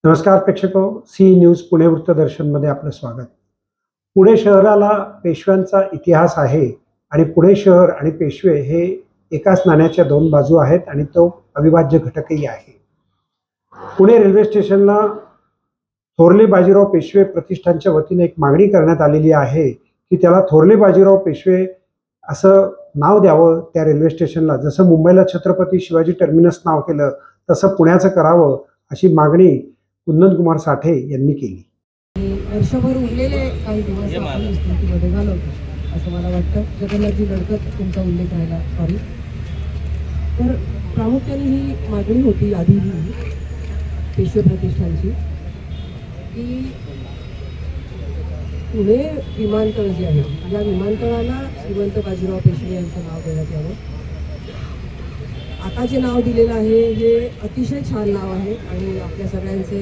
नमस्कार प्रेक्षको, C news Pune वृत्तदर्शनमध्ये आपलं स्वागत. पुणे शहराला पेशव्यांचा इतिहास आहे आणि पुणे शहर आणि पेशवे हे एकाच नाण्याच्या दोन बाजू आहेत आणि तो अविभाज्य घटकही आहे. पुणे रेल्वे स्टेशनला थोरले बाजीराव पेशवे प्रतिष्ठानच्या वतीने एक मागणी करण्यात आलेली आहे की त्याला थोरले बाजीराव पेशवे असं नाव द्यावं त्या रेल्वे स्टेशनला. जसं मुंबईला छत्रपती शिवाजी टर्मिनस नाव केलं तसं पुण्याचं करावं अशी मागणी कुंदनकुमार साठे यांनी केली. वर्षभर उरलेले काही दिवस आपण स्मृतीमध्ये घालवतो असं मला वाटतं. जगन्नाथजी गडकत तुमचा उल्लेख राहिला, सॉरी. तर प्रामुख्याने ही मागणी होती आधीही पेशवे प्रतिष्ठानची की पुणे विमानतळ जे आहे या विमानतळाला श्रीमंत बाजीराव पेशवे यांचं नाव देण्यात यावं. आता जे नाव दिलेलं आहे हे अतिशय छान नाव आहे आणि आपल्या सगळ्यांचे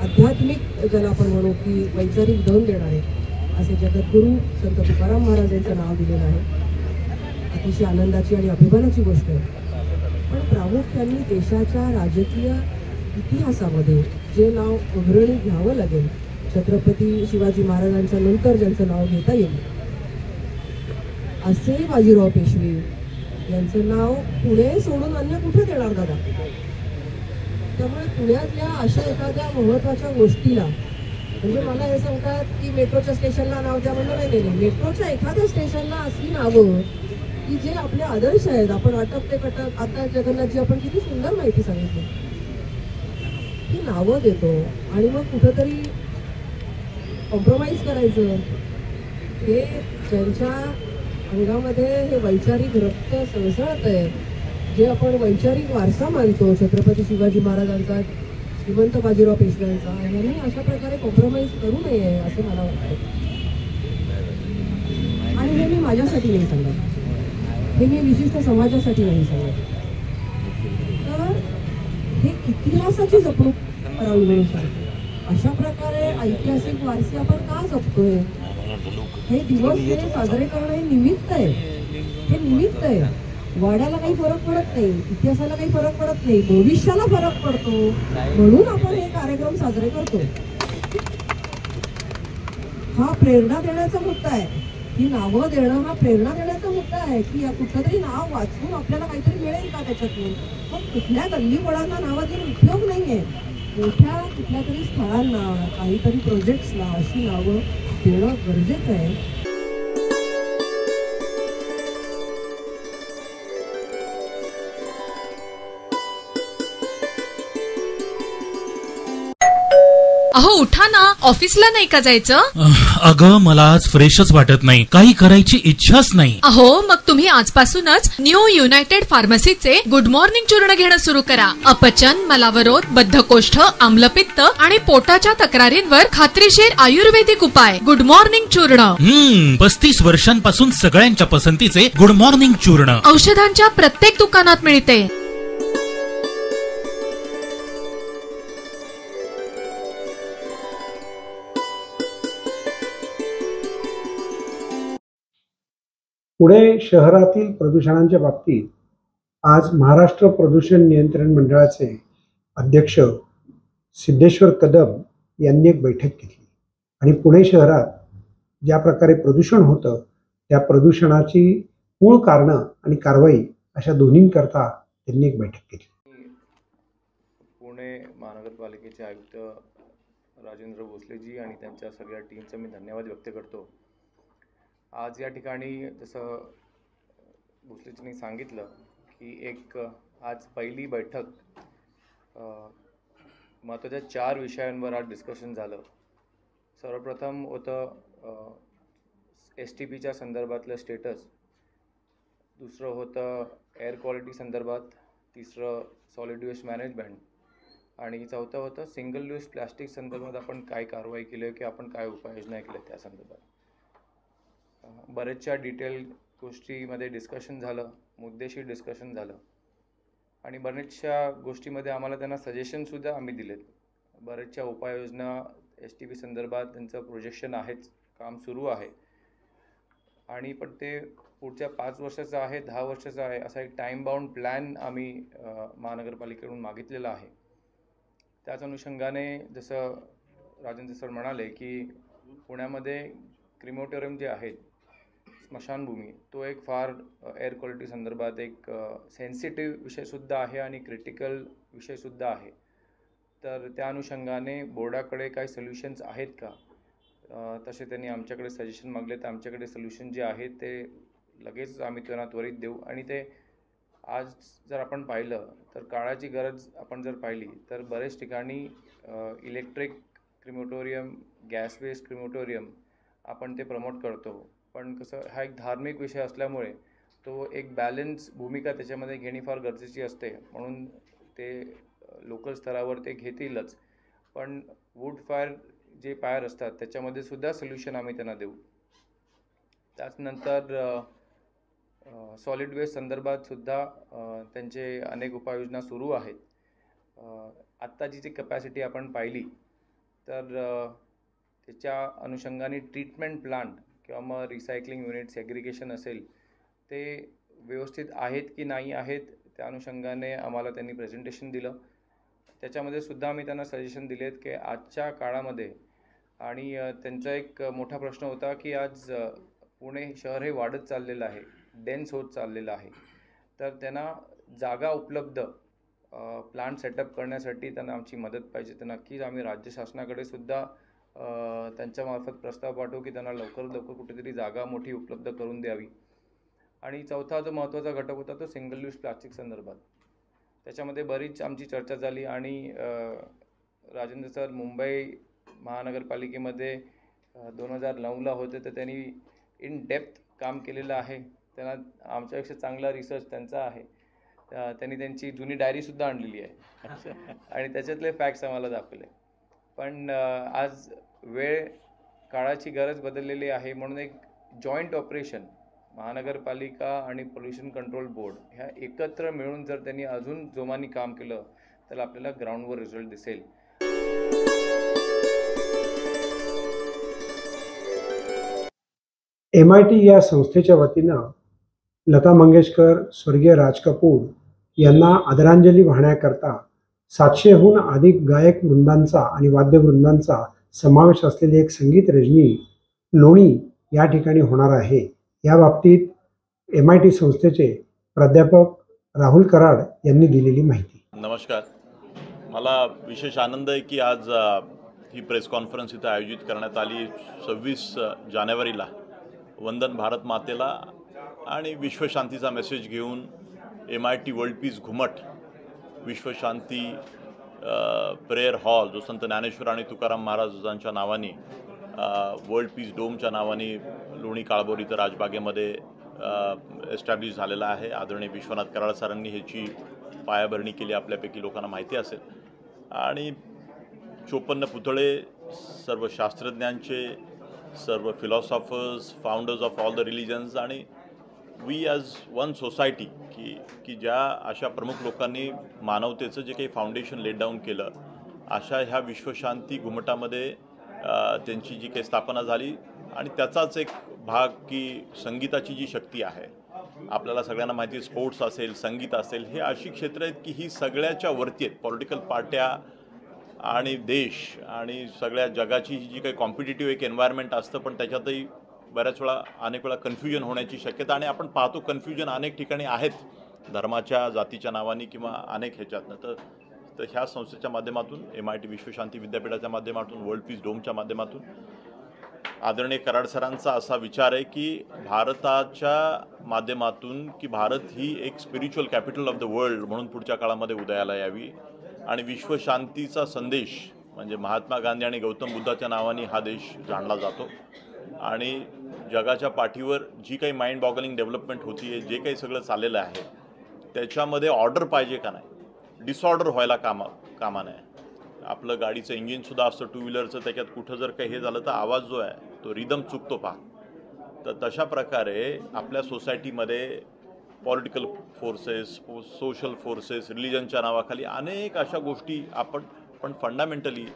आध्यात्मिक ज्याला आपण म्हणू की वैचारिक धन देणारे असे जगद्गुरू संत तुकाराम महाराज यांचं नाव दिलेलं आहे. अतिशय आनंदाची आणि अभिमानाची गोष्ट आहे. पण प्रामुख्याने देशाच्या राजकीय इतिहासामध्ये जे नाव अग्रणी घ्यावं लागेल, छत्रपती शिवाजी महाराजांच्या नंतर ज्यांचं नाव घेता येईल असे बाजीराव पेशवे यांचं नाव पुणे सोडून अन्य कुठे देणार दादा? त्यामुळे पुण्यातल्या अशा एखाद्या महत्त्वाच्या गोष्टीला, म्हणजे मला हे सांगतात की मेट्रोच्या स्टेशनला नाव द्या, म्हणलं नाही, मेट्रोच्या एखाद्या स्टेशनला अशी नावं की जे आपले आदर्श आहेत. आपण वाटप ते कटक आता जगन्नाथजी आपण किती सुंदर माहिती सांगितली, ही नावं देतो आणि मग कुठंतरी कॉम्प्रोमाइज करायचं. हे ज्यांच्या अंगामध्ये हे वैचारिक रक्त सळसळत आहे, जे आपण वैचारिक वारसा मानतो छत्रपती शिवाजी महाराजांचा, श्रीमंत बाजीराव पेशव्यांचा, यांनी अशा प्रकारे कॉम्प्रोमाइज करू नये असं मला वाटतं. आणि हे मी माझ्यासाठी नाही सांगत, हे मी विशिष्ट समाजासाठी नाही सांगत. तर हे इतिहासाची जपणूक करावी म्हणून सांगतो. अशा प्रकारे ऐतिहासिक वारसे आपण का जपतोय? हे दिवस हे साजरे करणं हे निमित्त आहे, हे निमित्त आहे. वाड्याला काही फरक पडत नाही, इतिहासाला काही फरक पडत नाही, भविष्याला फरक पडतो म्हणून आपण हे कार्यक्रम साजरे करतो. हा प्रेरणा देण्याचा मुद्दा आहे. ही नावं देणं हा प्रेरणा देण्याचा मुद्दा आहे की कुठलं तरी नाव वाचून आपल्याला काहीतरी मिळेल का त्याच्यातून. मग कुठल्या गल्लीबोळांना नावं देऊन उपयोग नाहीये. मोठ्या कुठल्या तरी स्थळांना, काहीतरी प्रोजेक्ट्सला अशी नावं देणं गरजेचं आहे. अहो उठा ना, ऑफिसला नाही का जायचं? अगं मला आज फ्रेशच वाटत नाही, काही करायची इच्छाच नाही. अहो मग तुम्ही आजपासूनच न्यू युनायटेड फार्मसीचे गुड मॉर्निंग चूर्ण घेणं सुरू करा. अपचन, मलावरोध, बद्धकोष्ठ, आम्लपित्त आणि पोटाच्या तक्रारींवर खात्रीशीर आयुर्वेदिक उपाय. गुड मॉर्निंग चूर्ण. 35 वर्षांपासून सगळ्यांच्या पसंतीचे गुड मॉर्निंग चूर्ण औषधांच्या प्रत्येक दुकानात मिळते. पुणे शहरातील प्रदूषणांच्या बाबतीत आज महाराष्ट्र प्रदूषण नियंत्रण मंडळाचे अध्यक्ष सिद्धेश्वर कदम यांनी एक बैठक घेतली आणि पुणे शहरात ज्या प्रकारे प्रदूषण होतं त्या प्रदूषणाची मूळ कारणं आणि कारवाई अशा दोन्हींकरता त्यांनी एक बैठक घेतली. पुणे महानगरपालिकेचे आयुक्त राजेंद्र भोसलेजी आणि त्यांच्या सगळ्या टीमचा मी धन्यवाद व्यक्त करतो. आज या ठिकाणी जसं भोसलेजींनी सांगितलं की एक आज पहिली बैठक महत्त्वाच्या 4 विषयांवर आज डिस्कशन झालं. सर्वप्रथम होतं STPच्या संदर्भातलं स्टेटस, दुसरं होतं एअर क्वालिटी संदर्भात, तिसरं सॉलिड वेस्ट मॅनेजमेंट आणि चौथं होतं सिंगल यूज प्लॅस्टिक संदर्भात आपण काय कारवाई केली आहे की आपण काय उपाययोजना केल्या त्या संदर्भात. बरेचशा डिटेल गोष्टीमध्ये डिस्कशन झालं, मुद्देशीर डिस्कशन झालं आणि बऱ्याचशा गोष्टीमध्ये आम्हाला त्यांना सजेशनसुद्धा आम्ही दिलेत. बऱ्याचशा उपाययोजना STP संदर्भात त्यांचं प्रोजेक्शन आहेच, काम सुरू आहे आणि पण ते पुढच्या 5 वर्षाचा आहे, 10 वर्षाचा आहे, असा एक टाईम बाउंड प्लॅन आम्ही महानगरपालिकेकडून मागितलेला आहे. त्याच अनुषंगाने जसं राजेंद्र सर म्हणाले की पुण्यामध्ये क्रिमोटोरियम जे आहेत, स्मशानभूमी, तो एक फार एअर क्वालिटी संदर्भात एक सेन्सिटिव्ह विषयसुद्धा आहे आणि क्रिटिकल विषयसुद्धा आहे. तर त्या अनुषंगाने बोर्डाकडे काही सोल्युशन्स आहेत का, तसे त्यांनी आमच्याकडे सजेशन मागले. तर आमच्याकडे सोल्युशन जे आहे ते लगेच आम्ही त्यांना त्वरित देऊ. आणि ते आज जर आपण पाहिलं तर काळाची गरज आपण जर पाहिली तर बरेच ठिकाणी इलेक्ट्रिक क्रिमोटोरियम, गॅस बेस्ड क्रिमोटोरियम आपण ते प्रमोट करतो. पण कसं, हा एक धार्मिक विषय असल्यामुळे तो एक बॅलन्स भूमिका त्याच्यामध्ये घेणे फार गरजेची असते. म्हणून ते लोकल स्तरावर ते घेतीलच. पण वूड फायर जे फायर असतात त्याच्यामध्ये सुद्धा सोल्युशन आम्ही त्यांना देऊ. त्याचनंतर सॉलिड वेस्ट संदर्भात सुद्धा त्यांचे अनेक उपाययोजना सुरू आहेत. आत्ताची जी कपॅसिटी आपण पाहिली तर त्याच्या अनुषंगाने ट्रीटमेंट प्लांट किंवा मग रिसायकलिंग युनिट, सेग्रिगेशन असेल, ते व्यवस्थित आहेत की नाही आहेत, त्या अनुषंगाने आम्हाला त्यांनी प्रेझेंटेशन दिलं. त्याच्यामध्ये सुद्धा आम्ही त्यांना सजेशन दिलेत की आजच्या काळामध्ये, आणि त्यांचा एक मोठा प्रश्न होता की आज पुणे शहर हे वाढत चाललेलं आहे, डेन्स होत चाललेलं आहे. तर त्यांना जागा उपलब्ध प्लांट सेटअप करण्यासाठी त्यांना आमची मदत पाहिजे. तर नक्कीच आम्ही राज्य शासनाकडे सुद्धा त्यांच्यामार्फत प्रस्ताव पाठवू की त्यांना लवकरात लवकर कुठेतरी जागा मोठी उपलब्ध करून द्यावी. आणि चौथा जो महत्त्वाचा घटक होता तो सिंगल यूज प्लास्टिक संदर्भात. त्याच्यामध्ये बरीच आमची चर्चा झाली आणि राजेंद्र सर मुंबई महानगरपालिकेमध्ये 2009ला होते, तर त्यांनी इन डेप्थ काम केलेलं आहे. त्यांना आमच्यापेक्षा चांगला रिसर्च त्यांचा आहे. त्यांनी त्यांची जुनी डायरीसुद्धा आणलेली आहे आणि त्याच्यातले फॅक्ट्स आम्हाला दाखवले. पण आज वेळ, काळाची गरज बदललेली आहे. म्हणून एक जॉईंट ऑपरेशन महानगरपालिका आणि पोल्युशन कंट्रोल बोर्ड ह्या एकत्र मिळून जर त्यांनी अजून जोमाने काम केलं तर आपल्याला ग्राउंडवर रिझल्ट दिसेल. MIT या संस्थेच्या वतीनं लता मंगेशकर, स्वर्गीय राज कपूर यांना आदरांजली वाहण्याकरता 700हून अधिक गायक वृंदांचा आणि वाद्यवृंदांचा समावेश असलेली एक संगीत रजनी लोणी या ठिकाणी होणार आहे. या बाबतीत MIT संस्थेचे प्राध्यापक राहुल कराड यांनी दिलेली माहिती. नमस्कार. मला विशेष आनंद आहे की आज ही प्रेस कॉन्फरन्स इथं आयोजित करण्यात आली. 26 जानेवारीला वंदन भारत मातेला आणि विश्वशांतीचा मेसेज घेऊन MIT वर्ल्ड पीस घुमट विश्वशांती प्रेयर हॉल जो संत ज्ञानेश्वर आणि तुकाराम महाराजांच्या नावाने वर्ल्ड पीस डोमच्या नावाने लोणी काळभोर इथं राजबागेमध्ये एस्टॅब्लिश झालेला आहे. आदरणीय विश्वनाथ कराड सरांनी ह्याची पायाभरणी केली, आपल्यापैकी लोकांना माहिती असेल. आणि 54 पुतळे सर्व शास्त्रज्ञांचे, सर्व philosophers, founders of all the religions आणि वी ॲज वन सोसायटी की ज्या अशा प्रमुख लोकांनी मानवतेचं जे काही फाउंडेशन लेट डाऊन केलं, अशा ह्या विश्वशांती घुमटामध्ये त्यांची जी काही स्थापना झाली. आणि त्याचाच एक भाग की संगीताची जी शक्ती आहे, आपल्याला सगळ्यांना माहिती आहे, स्पोर्ट्स असेल, संगीत असेल, हे अशी क्षेत्र आहेत की ही सगळ्याच्या वरती आहेत. पॉलिटिकल पार्ट्या आणि देश आणि सगळ्या जगाची जी काही कॉम्पिटिटिव्ह एक एन्व्हायरमेंट असतं, पण त्याच्यातही बऱ्याच वेळा अनेक वेळा कन्फ्युजन होण्याची शक्यता. आणि आपण पाहतो कन्फ्युजन अनेक ठिकाणी आहेत, धर्माच्या, जातीच्या नावाने किंवा अनेक ह्याच्यातनं. तर ह्या संस्थेच्या माध्यमातून, MIT विश्वशांती विद्यापीठाच्या माध्यमातून, वर्ल्ड पीस डोमच्या माध्यमातून आदरणीय कराड सरांचा असा विचार आहे की भारताच्या माध्यमातून की भारत ही एक spiritual capital of the world म्हणून पुढच्या काळामध्ये उदयाला यावी. आणि विश्वशांतीचा संदेश म्हणजे महात्मा गांधी आणि गौतम बुद्धाच्या नावाने हा देश जाणला जातो. आणि जगाच्या पाठीवर जी काही माइंड बॉगलिंग डेव्हलपमेंट होती आहे, जे काही सगळं चाललेलं आहे, त्याच्यामध्ये ऑर्डर पाहिजे का नाही, डिसऑर्डर व्हायला कामा नये. आपलं गाडीचं इंजिनसुद्धा असतं टू व्हीलरचं, त्याच्यात कुठं जर काही हे झालं तर आवाज जो आहे तो रिदम चुकतो पहा. तर तशा प्रकारे आपल्या सोसायटीमध्ये पॉलिटिकल फोर्सेस, सोशल फोर्सेस, रिलिजनच्या नावाखाली अनेक अशा गोष्टी पण फंडामेंटली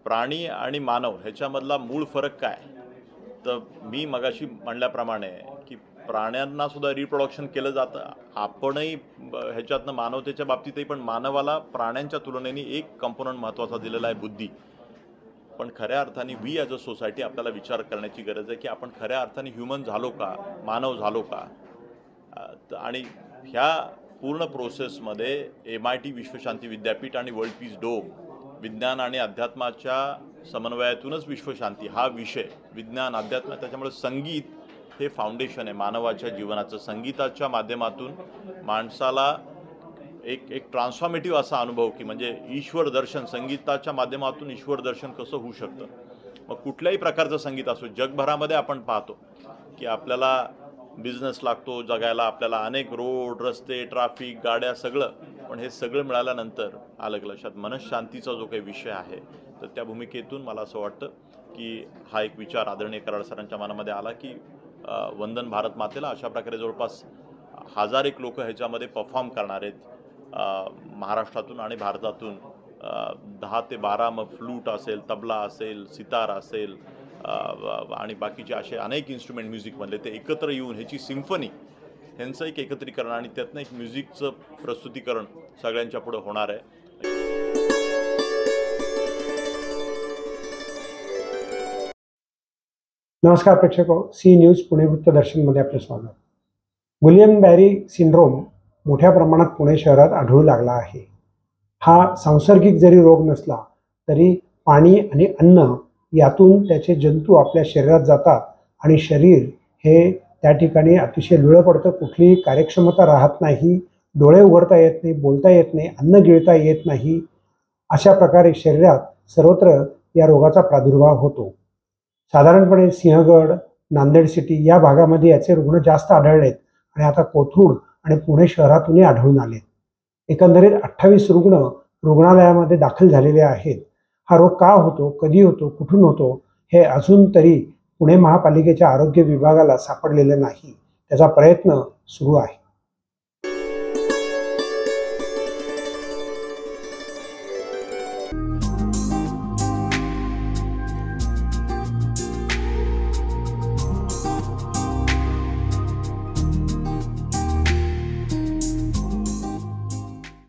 प्राणी आणि मानव ह्याच्यामधला मूळ फरक काय, तर मी मगाशी म्हणल्याप्रमाणे की प्राण्यांना सुद्धा रिप्रोडक्शन केलं जातं. आपणही ह्याच्यातनं मानवतेच्या बाबतीतही पण मानवाला प्राण्यांच्या तुलनेने एक कंपोनंट महत्त्वाचा दिलेला आहे, बुद्धी. पण खऱ्या अर्थाने वी ॲज अ सोसायटी आपल्याला विचार करण्याची गरज आहे की आपण खऱ्या अर्थाने ह्युमन झालो का, मानव झालो का. आणि ह्या पूर्ण प्रोसेसमध्ये MIT विश्वशांती विद्यापीठ आणि वर्ल्ड पीस डोम, विज्ञान आणि अध्यात्माच्या समन्वयातूनच विश्वशांती हा विषय, विज्ञान अध्यात्म, त्याच्यामुळे संगीत हे फाउंडेशन आहे मानवाच्या जीवनाचं. संगीताच्या माध्यमातून माणसाला एक ट्रान्सफॉर्मेटिव्ह असा अनुभव की म्हणजे ईश्वर दर्शन, संगीताच्या माध्यमातून ईश्वर दर्शन कसं होऊ शकतं. मग कुठल्याही प्रकारचं संगीत असो, जगभरामध्ये आपण पाहतो की आपल्याला बिझनेस लागतो जगायला, आपल्याला अनेक रोड, रस्ते, ट्रॅफिक, गाड्या, सगळं. पण हे सगळं मिळाल्यानंतर आलं लक्षात मनशांतीचा जो काही विषय आहे, तर त्या भूमिकेतून मला असं वाटतं की हा एक विचार आदरणीय कराड सरांच्या मनामध्ये आला की वंदन भारत मातेला अशा प्रकारे जवळपास 1000 लोक ह्याच्यामध्ये परफॉर्म करणार आहेत. महाराष्ट्रातून आणि भारतातून 10 ते 12 मग फ्लूट असेल, तबला असेल, सितार असेल आणि बाकीचे असे अनेक इन्स्ट्रुमेंट म्युझिकमधले ते एकत्र येऊन ह्याची सिम्फनी, ह्यांचं एक एकत्रीकरण आणि त्यातनं एक म्युझिकचं प्रस्तुतीकरण सगळ्यांच्या पुढे होणार आहे. नमस्कार प्रेक्षको, सी न्यूज पुणे वृत्तदर्शनमध्ये आपले स्वागत. गुलियन बॅरी सिंड्रोम मोठ्या प्रमाणात पुणे शहरात आढळू लागला आहे. हा सांसर्गिक जरी रोग नसला तरी पाणी आणि अन्न यातून त्याचे जंतू आपल्या शरीरात जातात आणि शरीर हे त्या ठिकाणी अतिशय लुळं पडतं. कुठलीही कार्यक्षमता राहत नाही, डोळे उघडता येत नाही, बोलता येत नाही, अन्न गिळता येत नाही. अशा प्रकारे शरीरात सर्वत्र या रोगाचा प्रादुर्भाव होतो. साधारणपणे सिंहगड, नांदेड सिटी या भागामध्ये याचे रुग्ण जास्त आढळलेत आणि आता कोथरूड आणि पुणे शहरातूनही आढळून आलेत. एकंदरीत 28 रुग्ण रुग्णालयामध्ये दाखल झालेले आहेत. हा रोग का होतो, कधी होतो, कुठून होतो हे अजून तरी पुणे महापालिकेच्या आरोग्य विभागाला सापडलेलं नाही. त्याचा प्रयत्न सुरू आहे.